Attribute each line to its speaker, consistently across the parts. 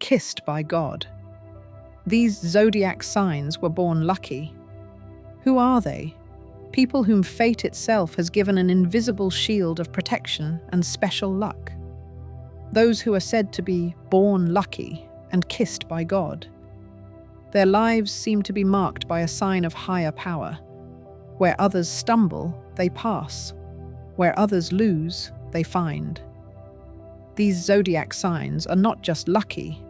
Speaker 1: kissed by God. These zodiac signs were born lucky. Who are they? People whom fate itself has given an invisible shield of protection and special luck. Those who are said to be born lucky and kissed by God. Their lives seem to be marked by a sign of higher power. Where others stumble, they pass. Where others lose, they find. These zodiac signs are not just lucky,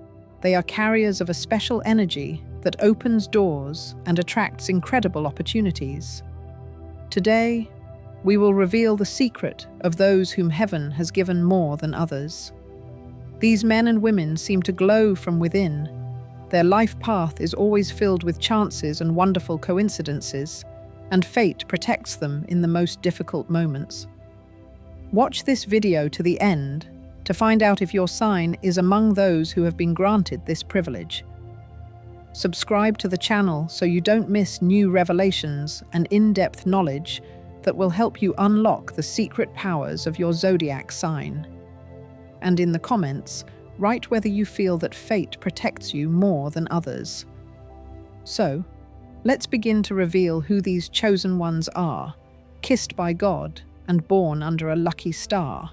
Speaker 1: they are carriers of a special energy that opens doors and attracts incredible opportunities. Today, we will reveal the secret of those whom heaven has given more than others. These men and women seem to glow from within. Their life path is always filled with chances and wonderful coincidences, and fate protects them in the most difficult moments. Watch this video to the end to find out if your sign is among those who have been granted this privilege. Subscribe to the channel so you don't miss new revelations and in-depth knowledge that will help you unlock the secret powers of your zodiac sign. And in the comments, write whether you feel that fate protects you more than others. So, let's begin to reveal who these chosen ones are, kissed by God and born under a lucky star.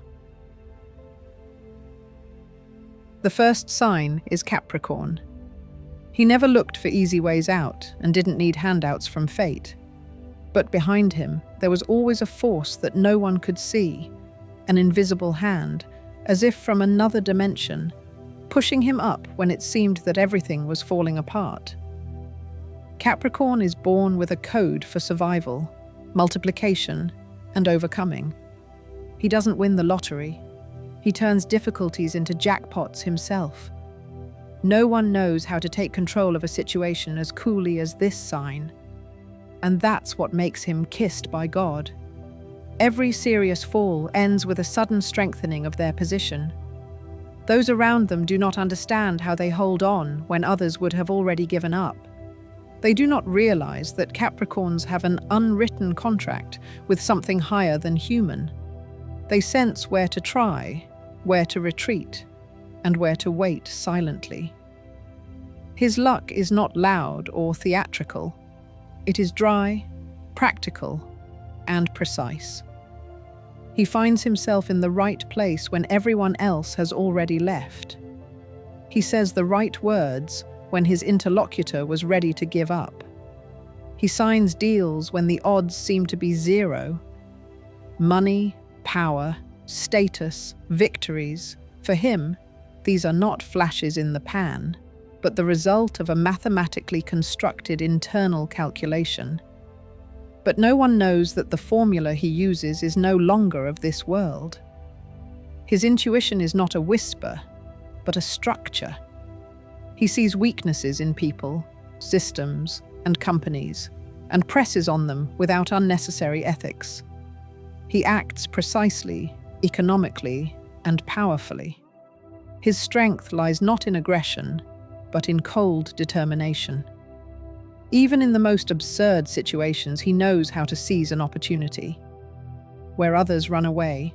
Speaker 1: The first sign is Capricorn. He never looked for easy ways out and didn't need handouts from fate. But behind him, there was always a force that no one could see, an invisible hand, as if from another dimension, pushing him up when it seemed that everything was falling apart. Capricorn is born with a code for survival, multiplication, and overcoming. He doesn't win the lottery. He turns difficulties into jackpots himself. No one knows how to take control of a situation as coolly as this sign. And that's what makes him kissed by God. Every serious fall ends with a sudden strengthening of their position. Those around them do not understand how they hold on when others would have already given up. They do not realize that Capricorns have an unwritten contract with something higher than human. They sense where to try, where to retreat, and where to wait silently. His luck is not loud or theatrical. It is dry, practical, and precise. He finds himself in the right place when everyone else has already left. He says the right words when his interlocutor was ready to give up. He signs deals when the odds seem to be zero. Money, power, status, victories. For him, these are not flashes in the pan, but the result of a mathematically constructed internal calculation. But no one knows that the formula he uses is no longer of this world. His intuition is not a whisper, but a structure. He sees weaknesses in people, systems, and companies, and presses on them without unnecessary ethics. He acts precisely, economically, and powerfully. His strength lies not in aggression, but in cold determination. Even in the most absurd situations, he knows how to seize an opportunity. Where others run away,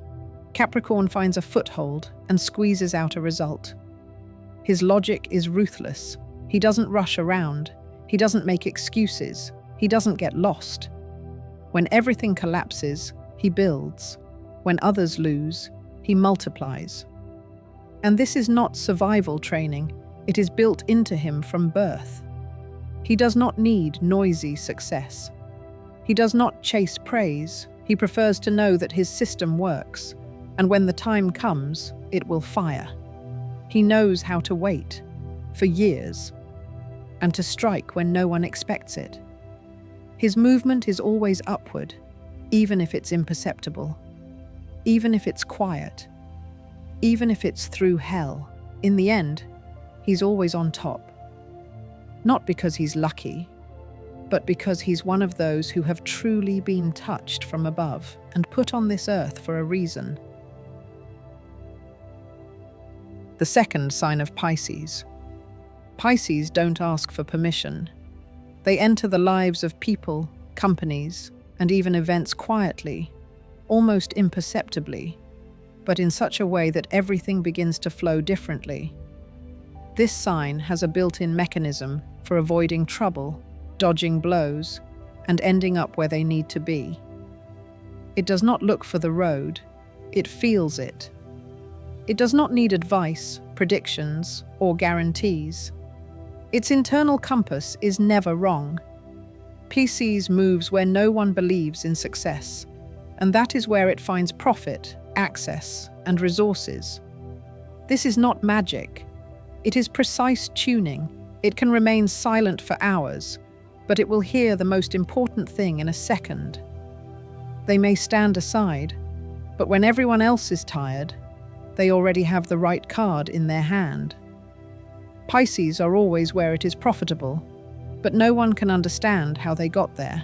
Speaker 1: Capricorn finds a foothold and squeezes out a result. His logic is ruthless. He doesn't rush around. He doesn't make excuses. He doesn't get lost. When everything collapses, he builds. When others lose, he multiplies. And this is not survival training. It is built into him from birth. He does not need noisy success. He does not chase praise. He prefers to know that his system works, and when the time comes, it will fire. He knows how to wait, for years, and to strike when no one expects it. His movement is always upward, even if it's imperceptible, even if it's quiet, even if it's through hell. In the end, he's always on top. Not because he's lucky, but because he's one of those who have truly been touched from above and put on this earth for a reason. The second sign of Pisces. Pisces don't ask for permission. They enter the lives of people, companies, and even events quietly, almost imperceptibly, but in such a way that everything begins to flow differently. This sign has a built-in mechanism for avoiding trouble, dodging blows, and ending up where they need to be. It does not look for the road, it feels it. It does not need advice, predictions, or guarantees. Its internal compass is never wrong. Pisces moves where no one believes in success, and that is where it finds profit, access, and resources. This is not magic. It is precise tuning. It can remain silent for hours, but it will hear the most important thing in a second. They may stand aside, but when everyone else is tired, they already have the right card in their hand. Pisces are always where it is profitable, but no one can understand how they got there.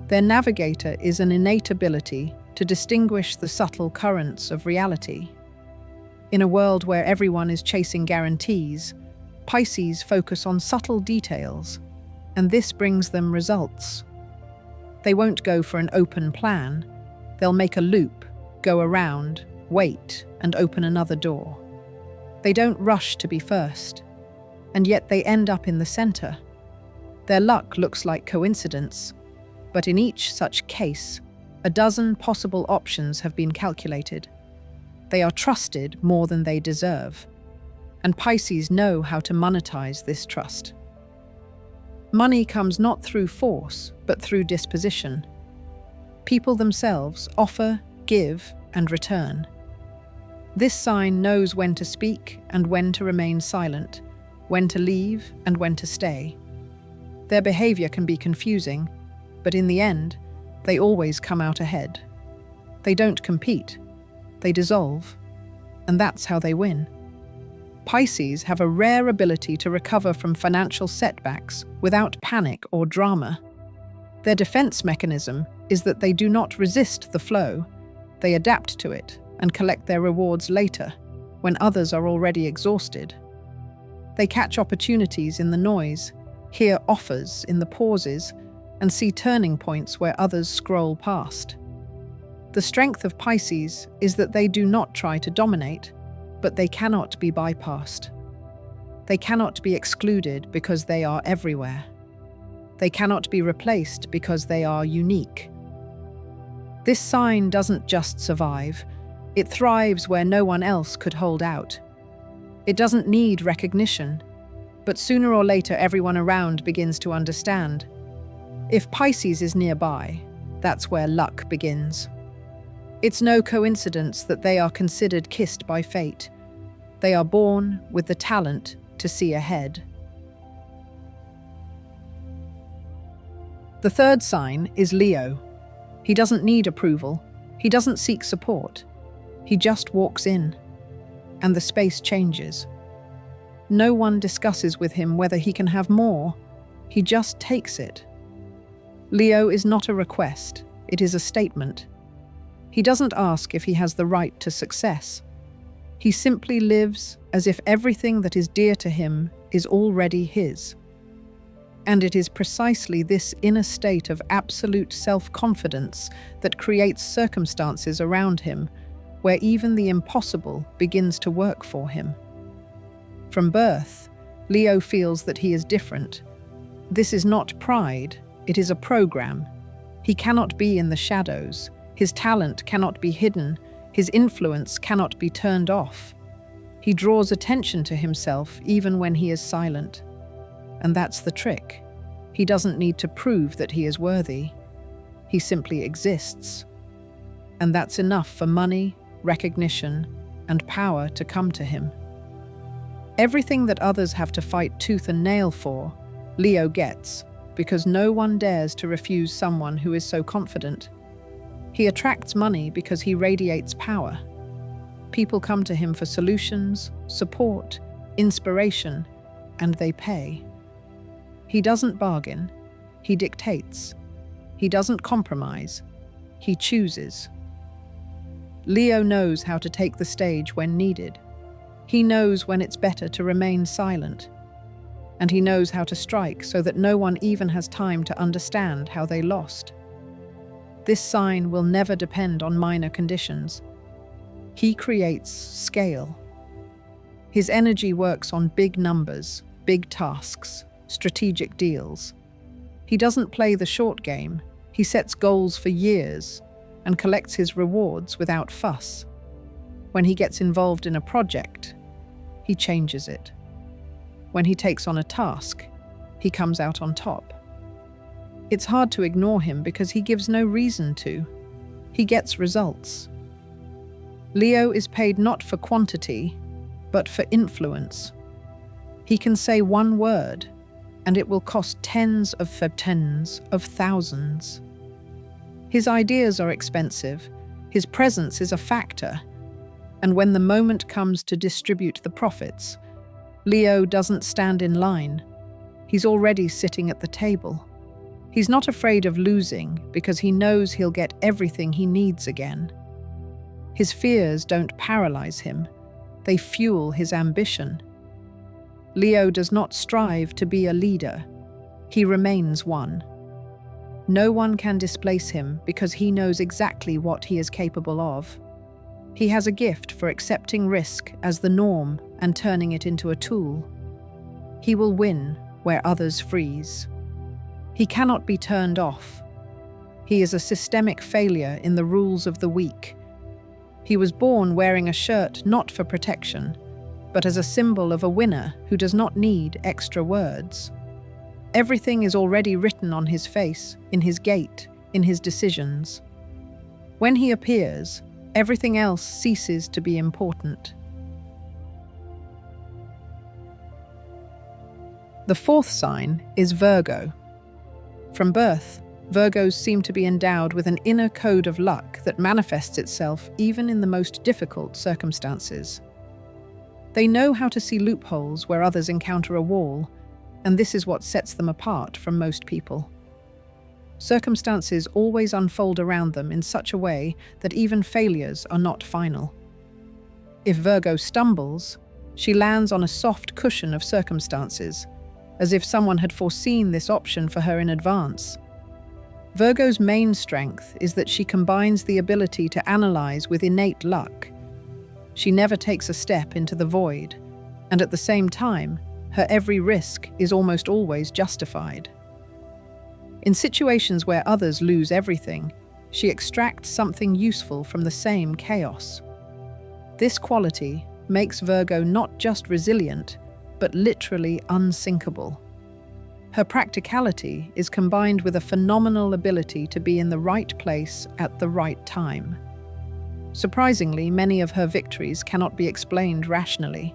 Speaker 1: Their navigator is an innate ability to distinguish the subtle currents of reality. In a world where everyone is chasing guarantees, Pisces focus on subtle details, and this brings them results. They won't go for an open plan. They'll make a loop, go around, wait, and open another door. They don't rush to be first, and yet they end up in the center. Their luck looks like coincidence, but in each such case, a dozen possible options have been calculated. They are trusted more than they deserve, and Pisces know how to monetize this trust. Money comes not through force, but through disposition. People themselves offer, give, and return. This sign knows when to speak and when to remain silent, when to leave and when to stay. Their behavior can be confusing, but in the end, they always come out ahead. They don't compete, they dissolve, and that's how they win. Pisces have a rare ability to recover from financial setbacks without panic or drama. Their defense mechanism is that they do not resist the flow, they adapt to it and collect their rewards later, when others are already exhausted. They catch opportunities in the noise, hear offers in the pauses, and see turning points where others scroll past. The strength of Pisces is that they do not try to dominate, but they cannot be bypassed. They cannot be excluded because they are everywhere. They cannot be replaced because they are unique. This sign doesn't just survive, it thrives where no one else could hold out. It doesn't need recognition, but sooner or later everyone around begins to understand. If Pisces is nearby, that's where luck begins. It's no coincidence that they are considered kissed by fate. They are born with the talent to see ahead. The third sign is Leo. He doesn't need approval. He doesn't seek support. He just walks in, and the space changes. No one discusses with him whether he can have more. He just takes it. Leo is not a request, it is a statement. He doesn't ask if he has the right to success. He simply lives as if everything that is dear to him is already his. And it is precisely this inner state of absolute self-confidence that creates circumstances around him where even the impossible begins to work for him. From birth, Leo feels that he is different. This is not pride, it is a program. He cannot be in the shadows. His talent cannot be hidden. His influence cannot be turned off. He draws attention to himself even when he is silent. And that's the trick. He doesn't need to prove that he is worthy. He simply exists. And that's enough for money, recognition, and power to come to him. Everything that others have to fight tooth and nail for, Leo gets, because no one dares to refuse someone who is so confident. He attracts money because he radiates power. People come to him for solutions, support, inspiration, and they pay. He doesn't bargain, he dictates. He doesn't compromise, he chooses. Leo knows how to take the stage when needed. He knows when it's better to remain silent. And he knows how to strike so that no one even has time to understand how they lost. This sign will never depend on minor conditions. He creates scale. His energy works on big numbers, big tasks, strategic deals. He doesn't play the short game. He sets goals for years and collects his rewards without fuss. When he gets involved in a project, he changes it. When he takes on a task, he comes out on top. It's hard to ignore him because he gives no reason to. He gets results. Leo is paid not for quantity, but for influence. He can say one word, and it will cost tens of thousands. His ideas are expensive. His presence is a factor. And when the moment comes to distribute the profits, Leo doesn't stand in line. He's already sitting at the table. He's not afraid of losing because he knows he'll get everything he needs again. His fears don't paralyze him. They fuel his ambition. Leo does not strive to be a leader. He remains one. No one can displace him because he knows exactly what he is capable of. He has a gift for accepting risk as the norm and turning it into a tool. He will win where others freeze. He cannot be turned off. He is a systemic failure in the rules of the weak. He was born wearing a shirt not for protection, but as a symbol of a winner who does not need extra words. Everything is already written on his face, in his gait, in his decisions. When he appears, everything else ceases to be important. The fourth sign is Virgo. From birth, Virgos seem to be endowed with an inner code of luck that manifests itself even in the most difficult circumstances. They know how to see loopholes where others encounter a wall, and this is what sets them apart from most people. Circumstances always unfold around them in such a way that even failures are not final. If Virgo stumbles, she lands on a soft cushion of circumstances, as if someone had foreseen this option for her in advance. Virgo's main strength is that she combines the ability to analyze with innate luck. She never takes a step into the void, and at the same time, her every risk is almost always justified. In situations where others lose everything, she extracts something useful from the same chaos. This quality makes Virgo not just resilient, but literally unsinkable. Her practicality is combined with a phenomenal ability to be in the right place at the right time. Surprisingly, many of her victories cannot be explained rationally.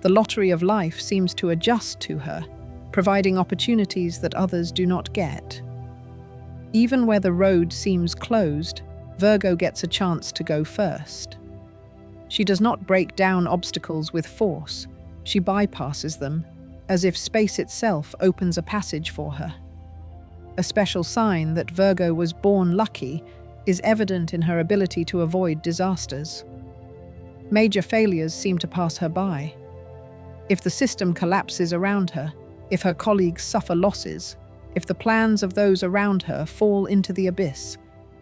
Speaker 1: The lottery of life seems to adjust to her, providing opportunities that others do not get. Even where the road seems closed, Virgo gets a chance to go first. She does not break down obstacles with force. She bypasses them, as if space itself opens a passage for her. A special sign that Virgo was born lucky is evident in her ability to avoid disasters. Major failures seem to pass her by. If the system collapses around her, if her colleagues suffer losses, if the plans of those around her fall into the abyss,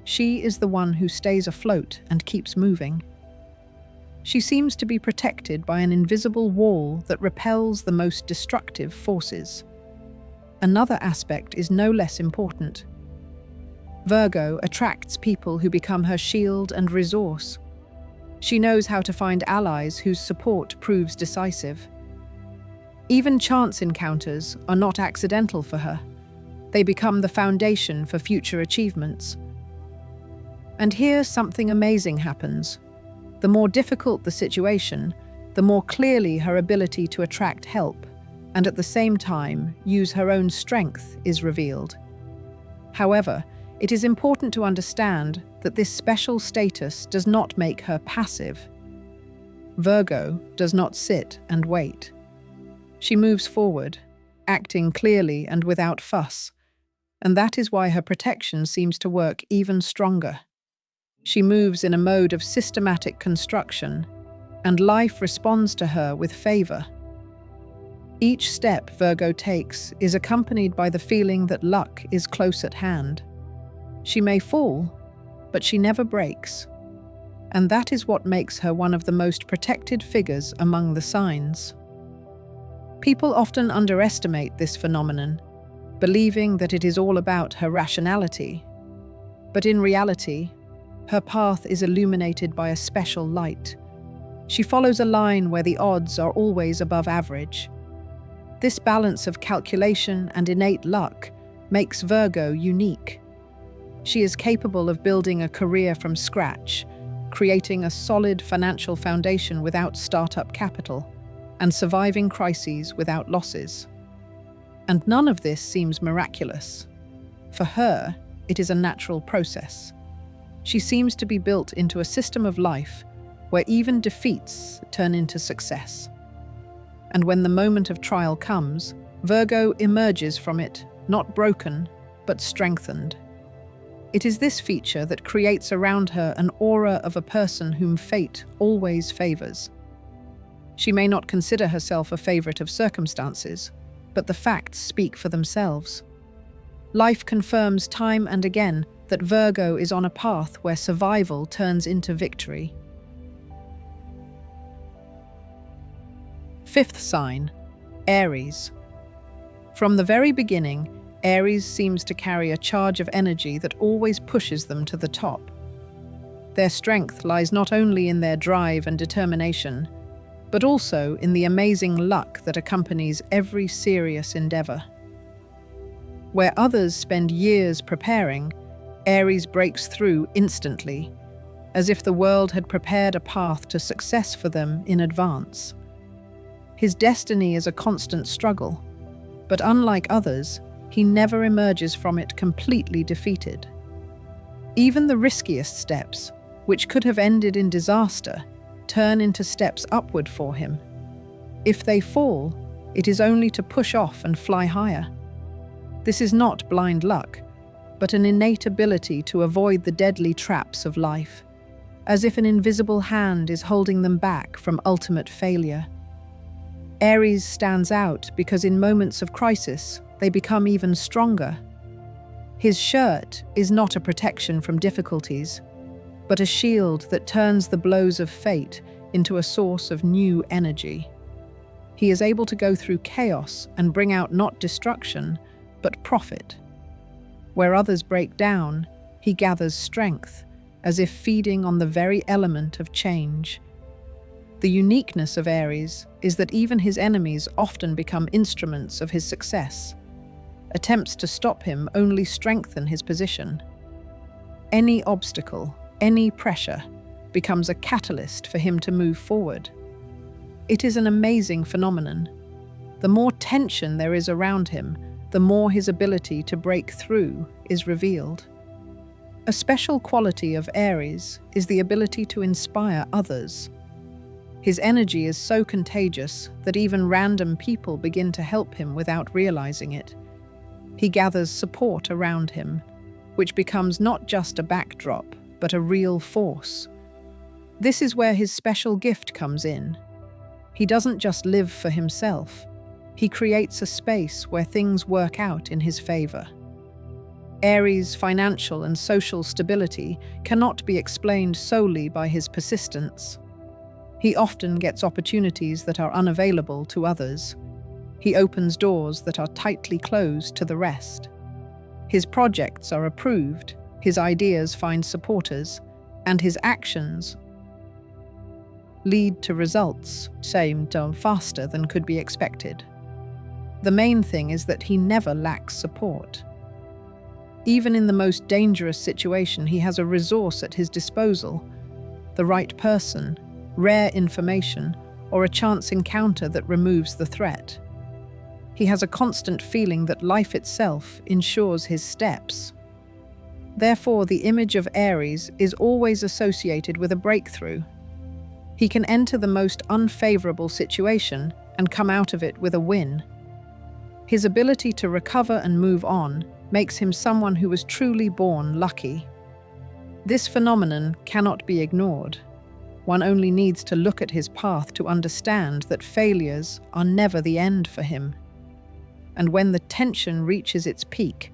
Speaker 1: she is the one who stays afloat and keeps moving. She seems to be protected by an invisible wall that repels the most destructive forces. Another aspect is no less important. Virgo attracts people who become her shield and resource. She knows how to find allies whose support proves decisive. Even chance encounters are not accidental for her. They become the foundation for future achievements. And here something amazing happens. The more difficult the situation, the more clearly her ability to attract help, and at the same time use her own strength, is revealed. However, it is important to understand that this special status does not make her passive. Virgo does not sit and wait. She moves forward, acting clearly and without fuss, and that is why her protection seems to work even stronger. She moves in a mode of systematic construction, and life responds to her with favor. Each step Virgo takes is accompanied by the feeling that luck is close at hand. She may fall, but she never breaks. and that is what makes her one of the most protected figures among the signs. People often underestimate this phenomenon, believing that it is all about her rationality. But in reality, her path is illuminated by a special light. She follows a line where the odds are always above average. This balance of calculation and innate luck makes Virgo unique. She is capable of building a career from scratch, creating a solid financial foundation without startup capital, and surviving crises without losses. And none of this seems miraculous. For her, it is a natural process. She seems to be built into a system of life where even defeats turn into success. And when the moment of trial comes, Virgo emerges from it, not broken, but strengthened. It is this feature that creates around her an aura of a person whom fate always favors. She may not consider herself a favorite of circumstances, but the facts speak for themselves. Life confirms time and again that Virgo is on a path where survival turns into victory. Fifth sign, Aries. From the very beginning, Aries seems to carry a charge of energy that always pushes them to the top. Their strength lies not only in their drive and determination, but also in the amazing luck that accompanies every serious endeavor. Where others spend years preparing, Aries breaks through instantly, as if the world had prepared a path to success for them in advance. His destiny is a constant struggle, but unlike others, he never emerges from it completely defeated. Even the riskiest steps, which could have ended in disaster, turn into steps upward for him. If they fall, it is only to push off and fly higher. This is not blind luck, but an innate ability to avoid the deadly traps of life, as if an invisible hand is holding them back from ultimate failure. Aries stands out because in moments of crisis, they become even stronger. His shirt is not a protection from difficulties, but a shield that turns the blows of fate into a source of new energy. He is able to go through chaos and bring out not destruction, but profit. Where others break down, he gathers strength, as if feeding on the very element of change. The uniqueness of Aries is that even his enemies often become instruments of his success. Attempts to stop him only strengthen his position. Any obstacle, any pressure, becomes a catalyst for him to move forward. It is an amazing phenomenon. The more tension there is around him, the more his ability to break through is revealed. A special quality of Aries is the ability to inspire others. His energy is so contagious that even random people begin to help him without realizing it. He gathers support around him, which becomes not just a backdrop, but a real force. This is where his special gift comes in. He doesn't just live for himself. He creates a space where things work out in his favor. Aries' financial and social stability cannot be explained solely by his persistence. He often gets opportunities that are unavailable to others. He opens doors that are tightly closed to the rest. His projects are approved, his ideas find supporters, and his actions lead to results, faster than could be expected. The main thing is that he never lacks support. Even in the most dangerous situation, he has a resource at his disposal, the right person, rare information, or a chance encounter that removes the threat. He has a constant feeling that life itself ensures his steps. Therefore, the image of Aries is always associated with a breakthrough. He can enter the most unfavorable situation and come out of it with a win. His ability to recover and move on makes him someone who was truly born lucky. This phenomenon cannot be ignored. One only needs to look at his path to understand that failures are never the end for him. And when the tension reaches its peak,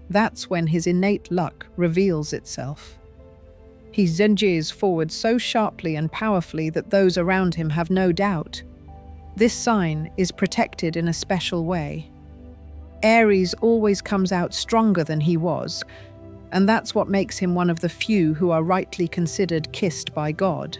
Speaker 1: that's when his innate luck reveals itself. He zenges forward so sharply and powerfully that those around him have no doubt. This sign is protected in a special way. Aries always comes out stronger than he was, and that's what makes him one of the few who are rightly considered kissed by God.